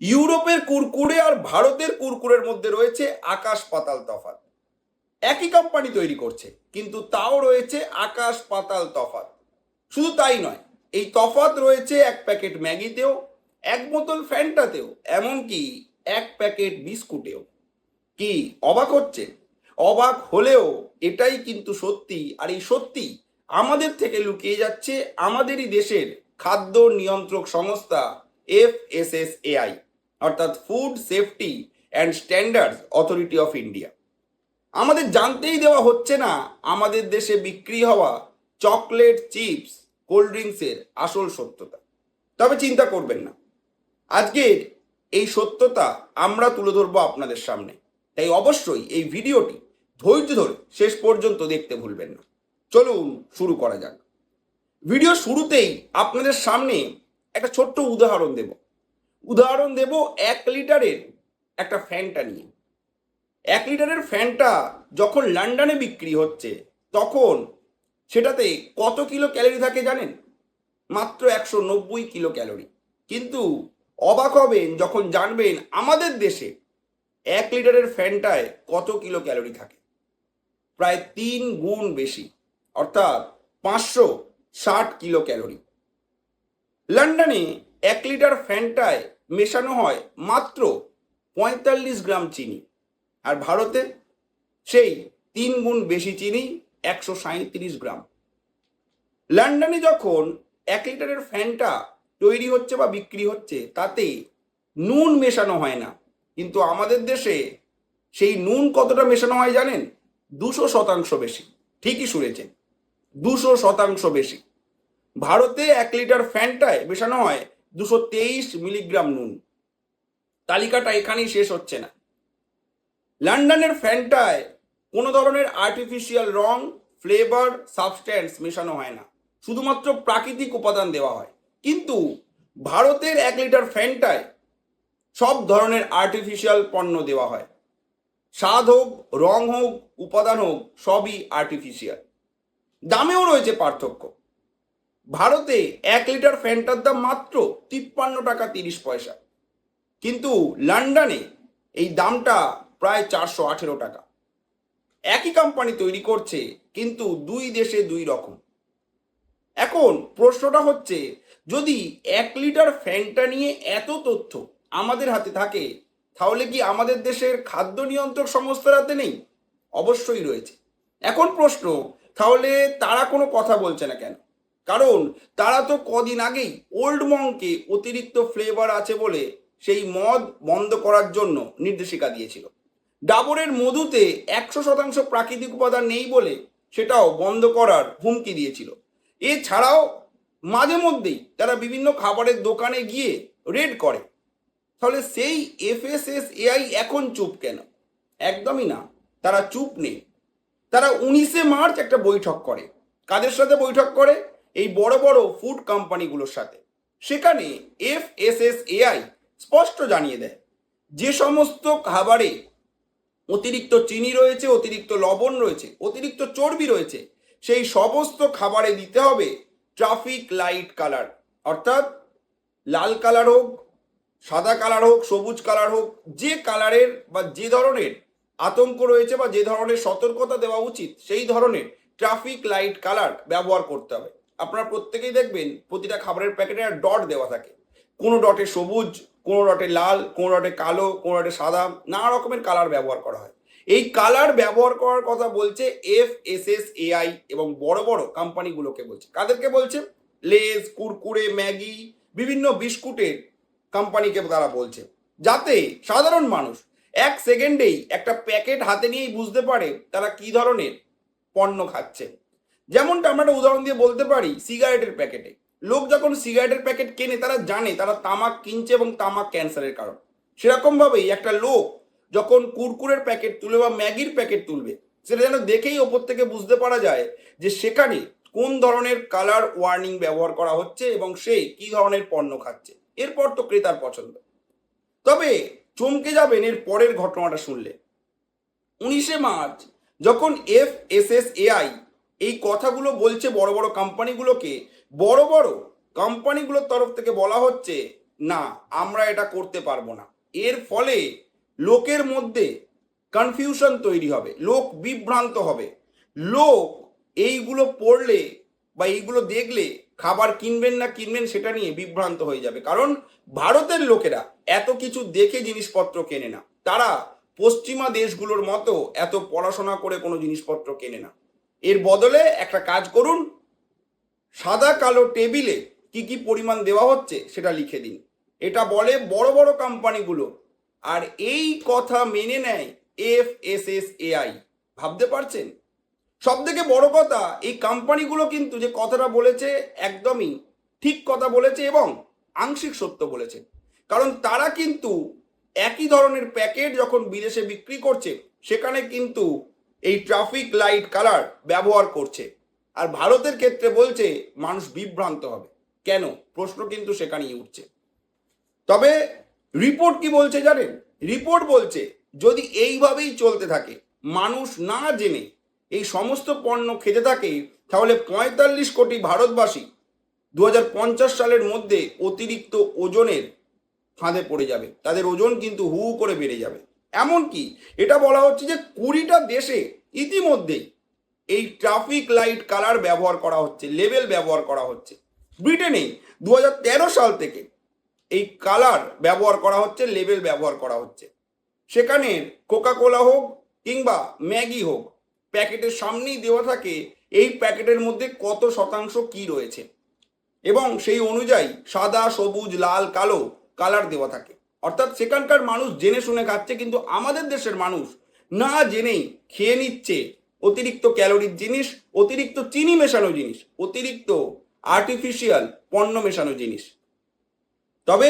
ইউরোপের কুরকুরে আর ভারতের কুরকুরের মধ্যে রয়েছে আকাশ পাতাল তফাৎ। একই কোম্পানি তৈরি করছে, কিন্তু তাও রয়েছে আকাশ পাতাল তফাৎ। শুধু তাই নয়, এই তফাৎ রয়েছে এক প্যাকেট ম্যাগিতেও, এক বোতল ফ্যান্টাতেও, এমনকি এক প্যাকেট বিস্কুটেও। কি অবাক হচ্ছে? অবাক হলেও এটাই কিন্তু সত্যি, আর এই সত্যি আমাদের থেকে লুকিয়ে যাচ্ছে আমাদেরই দেশের খাদ্য নিয়ন্ত্রক সংস্থা FSSAI, অর্থাৎ food safety and standards authority of India. আমাদের জানতেই দেওয়া হচ্ছে না আমাদের দেশে বিক্রি হওয়া চকলেট, চিপস, কোল্ড ড্রিঙ্কসের আসল সত্যতা। তবে চিন্তা করবেন না, আজকের এই সত্যতা আমরা তুলে ধরবো আপনাদের সামনে। তাই অবশ্যই এই ভিডিওটি ধৈর্য ধরে শেষ পর্যন্ত দেখতে ভুলবেন না। চলুন শুরু করা যাক। ভিডিও শুরুতেই আপনাদের সামনে একটা ছোট্ট উদাহরণ দেব 1 লিটারের একটা ফ্যান্টা নিয়ে। 1 লিটারের ফ্যান্টা যখন লন্ডনে বিক্রি হচ্ছে, তখন সেটাতে কত কিলো ক্যালোরি থাকে জানেন? মাত্র 190 কিলো ক্যালোরি। কিন্তু অবাক হবেন যখন জানবেন আমাদের দেশে 1 লিটারের ফ্যান্টায় কত কিলো ক্যালোরি থাকে। প্রায় 3 গুণ বেশি, অর্থাৎ 560 কিলো ক্যালোরি। লন্ডনে 1 লিটার ফ্যান্টায় মেশানো হয় মাত্র 45 গ্রাম চিনি, আর ভারতে সেই 3 গুণ বেশি চিনি, 137 গ্রাম। লন্ডনে যখন 1 লিটারের ফ্যান্টা তৈরি হচ্ছে বা বিক্রি হচ্ছে, তাতে নুন মেশানো হয় না, কিন্তু আমাদের দেশে সেই নুন কতটা মেশানো হয় জানেন? 200% বেশি। ঠিকই শুনেছেন, 200% বেশি। ভারতে 1 লিটার ফ্যান্টায় মেশানো হয় 223 মিলিগ্রাম নুন। তালিকাটা এখানেই শেষ হচ্ছে না। লন্ডনের ফ্যান্টায় কোনো ধরনের আর্টিফিশিয়াল রং, ফ্লেভার, সাবস্ট্যান্স মেশানো হয় না, শুধুমাত্র প্রাকৃতিক উপাদান দেওয়া হয়। কিন্তু ভারতের 1 লিটার ফ্যান্টায় সব ধরনের আর্টিফিশিয়াল পণ্য দেওয়া হয়। স্বাদ হোক, রং হোক, উপাদান হোক, সবই আর্টিফিশিয়াল। দামেও রয়েছে পার্থক্য। ভারতে 1 লিটার ফ্যান্টার দাম মাত্র 53 টাকা 30 পয়সা, কিন্তু লন্ডনে এই দামটা প্রায় 418 টাকা। একই কোম্পানি তৈরি করছে, কিন্তু দুই দেশে দুই রকম। এখন প্রশ্নটা হচ্ছে, যদি 1 লিটার ফ্যান্টা নিয়ে এত তথ্য আমাদের হাতে থাকে, তাহলে কি আমাদের দেশের খাদ্য নিয়ন্ত্রক সংস্থার হাতে নেই? অবশ্যই রয়েছে। এখন প্রশ্ন, তাহলে তারা কোনো কথা বলছে না কেন? কারণ তারা তো কদিন আগেই ওল্ড মংকে অতিরিক্ত ফ্লেভার আছে বলে সেই মদ বন্ধ করার জন্য নির্দেশিকা দিয়েছিল। ডাবরের মধুতে 100% প্রাকৃতিক উপাদান নেই বলে সেটাও বন্ধ করার হুমকি দিয়েছিল। এছাড়াও মাঝে মধ্যেই তারা বিভিন্ন খাবারের দোকানে গিয়ে রেড করে। তাহলে সেই FSSAI এখন চুপ কেন? একদমই না, তারা চুপ নেই। তারা 19 মার্চ একটা বৈঠক করে। কাদের সাথে বৈঠক করে? এই বড় বড় ফুড কোম্পানিগুলোর সাথে। সেখানে FSSAI স্পষ্ট জানিয়ে দেয়, যে সমস্ত খাবারে অতিরিক্ত চিনি রয়েছে, অতিরিক্ত লবণ রয়েছে, অতিরিক্ত চর্বি রয়েছে, সেই সমস্ত খাবারে দিতে হবে ট্রাফিক লাইট কালার। অর্থাৎ লাল কালার হোক, সাদা কালার হোক, সবুজ কালার হোক, যে কালারের বা যে ধরনের আতঙ্ক রয়েছে বা যে ধরনের সতর্কতা দেওয়া উচিত, সেই ধরনের ট্রাফিক লাইট কালার ব্যবহার করতে হবে। আপনারা প্রত্যেকেই দেখবেন প্রতিটা খাবারের প্যাকেটে আর ডট দেওয়া থাকে। কোনো ডটে সবুজ, কোনো ডটে লাল, কোনো ডটে কালো, কোনো ডটে সাদা, নানা রকমের কালার ব্যবহার করা হয়। এই কালার ব্যবহার করার কথা বলছে FSSAI, এবং বড় বড় কোম্পানিগুলোকে বলছে। কাদেরকে বলছে? লেজ, কুরকুরে, ম্যাগি, বিভিন্ন বিস্কুটের কোম্পানিকে তারা বলছে, যাতে সাধারণ মানুষ 1 সেকেন্ডেই একটা প্যাকেট হাতে নিয়েই বুঝতে পারে তারা কি ধরনের পণ্য খাচ্ছে। যেমনটা আমরা একটা উদাহরণ দিয়ে বলতে পারি, সিগারেটের প্যাকেটে লোক যখন সিগারেটের প্যাকেট কেনে, তারা জানে তারা তামাক কিনছে এবং তামাক ক্যান্সারের কারণ। সেরকমভাবেই একটা লোক যখন কুরকুরের প্যাকেট তুলবে বা ম্যাগির প্যাকেট তুলবে, সেটা যেন দেখেই ওপর থেকে বুঝতে পারা যায় যে সেখানে কোন ধরনের কালার ওয়ার্নিং ব্যবহার করা হচ্ছে এবং সে কি ধরনের পণ্য খাচ্ছে। এরপর তো ক্রেতার পছন্দ। তবে চমকে যাবেন এর পরের ঘটনাটা শুনলে। 19 মার্চ যখন FSSAI এই কথাগুলো বলছে বড় বড় কোম্পানিগুলোকে, বড় বড় কোম্পানিগুলোর তরফ থেকে বলা হচ্ছে না আমরা এটা করতে পারবো না। এর ফলে লোকের মধ্যে কনফিউশন তৈরি হবে, লোক বিভ্রান্ত হবে, লোক এইগুলো পড়লে বা এইগুলো দেখলে খাবার কিনবেন না কিনবেন সেটা নিয়ে বিভ্রান্ত হয়ে যাবে। কারণ ভারতের লোকেরা এত কিছু দেখে জিনিসপত্র কেনে না, তারা পশ্চিমা দেশগুলোর মতো এত পড়াশোনা করে কোনো জিনিসপত্র কেনে না। এর বদলে একটা কাজ করুন, সাদা কালো টেবিলে কি কি পরিমাণ দেওয়া হচ্ছে সেটা লিখে দিন। এটা বলে বড় বড় কোম্পানিগুলো, আর এই কথা মেনে নেয় FSSAI। ভাবতে পারছেন? সব থেকে বড় কথা, এই কোম্পানিগুলো কিন্তু যে কথাটা বলেছে একদমই ঠিক কথা বলেছে এবং আংশিক সত্য বলেছে। কারণ তারা কিন্তু একই ধরনের প্যাকেট যখন বিদেশে বিক্রি করছে সেখানে কিন্তু এই ট্রাফিক লাইট কালার ব্যবহার করছে, আর ভারতের ক্ষেত্রে বলছে মানুষ বিভ্রান্ত হবে। কেন? প্রশ্ন কিন্তু সেখানেই উঠছে। তবে রিপোর্ট কি বলছে জানেন? রিপোর্ট বলছে যদি এইভাবেই চলতে থাকে, মানুষ না জেনে এই সমস্ত পণ্য খেতে থাকে, তাহলে 45 কোটি ভারতবাসী 2050 সালের মধ্যে অতিরিক্ত ওজনের ফাঁদে পড়ে যাবে। তাদের ওজন কিন্তু হু হু করে বেড়ে যাবে। এমনকি এটা বলা হচ্ছে যে 20টা দেশে ইতিমধ্যেই এই ট্রাফিক লাইট কালার ব্যবহার করা হচ্ছে, লেবেল ব্যবহার করা হচ্ছে। ব্রিটেনে 2013 সাল থেকে এই কালার ব্যবহার করা হচ্ছে, লেবেল ব্যবহার করা হচ্ছে। সেখানে কোকাকোলা হোক কিংবা ম্যাগি হোক, প্যাকেটের সামনেই দেওয়া থাকে এই প্যাকেটের মধ্যে কত শতাংশ কি রয়েছে, এবং সেই অনুযায়ী সাদা, সবুজ, লাল, কালো কালার দেওয়া থাকে। অর্থাৎ সেখানকার মানুষ জেনে শুনে খাচ্ছে, কিন্তু আমাদের দেশের মানুষ না জেনেই খেয়ে নিচ্ছে অতিরিক্ত ক্যালোরির জিনিস, অতিরিক্ত চিনি মেশানো জিনিস, অতিরিক্ত আর্টিফিশিয়াল পণ্য মেশানো জিনিস। তবে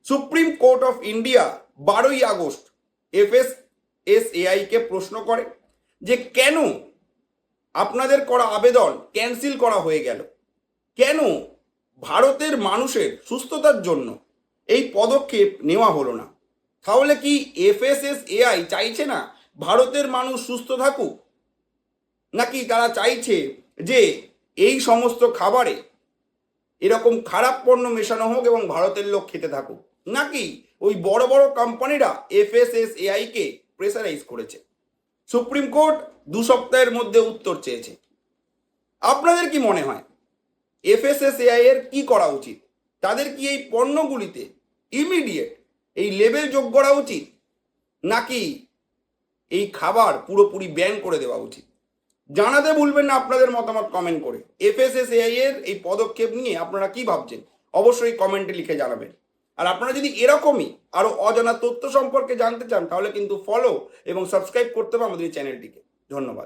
সুপ্রিম কোর্ট অফ ইন্ডিয়া 12ই আগস্ট FSSAI কে প্রশ্ন করে যে কেন আপনাদের করা আবেদন ক্যান্সেল করা হয়ে গেল, কেন ভারতের মানুষের সুস্থতার জন্য এই পদক্ষেপ নেওয়া হলো না। তাহলে কি FSSAI চাইছে না ভারতের মানুষ সুস্থ থাকুক, নাকি তারা চাইছে যে এই সমস্ত খাবারে এরকম খারাপ পণ্য মেশানো হোক এবং ভারতের লোক খেতে থাকুক, নাকি ওই বড় বড় কোম্পানিরা FSSAI কে প্রেসারাইজ করেছে? সুপ্রিম কোর্ট 2 সপ্তাহের মধ্যে উত্তর চেয়েছে। আপনাদের কি মনে হয় FSSAI এর কি করা উচিত? তাদের কি এই পণ্যগুলিতে ইমিডিয়েট এই লেবেল যোগ করা উচিত, নাকি এই খাবার পুরোপুরি ব্যান করে দেওয়া উচিত? জানাতে ভুলবেন না আপনাদের মতামত কমেন্ট করে। FSSAI এর এই পদক্ষেপ নিয়ে আপনারা কি ভাবছেন অবশ্যই কমেন্টে লিখে জানাবেন। আর আপনারা যদি এরকমই আরো অজানা তথ্য সম্পর্কে জানতে চান তাহলে কিন্তু ফলো এবং সাবস্ক্রাইব করতে হবে আমাদের এই চ্যানেলটিকে। ধন্যবাদ।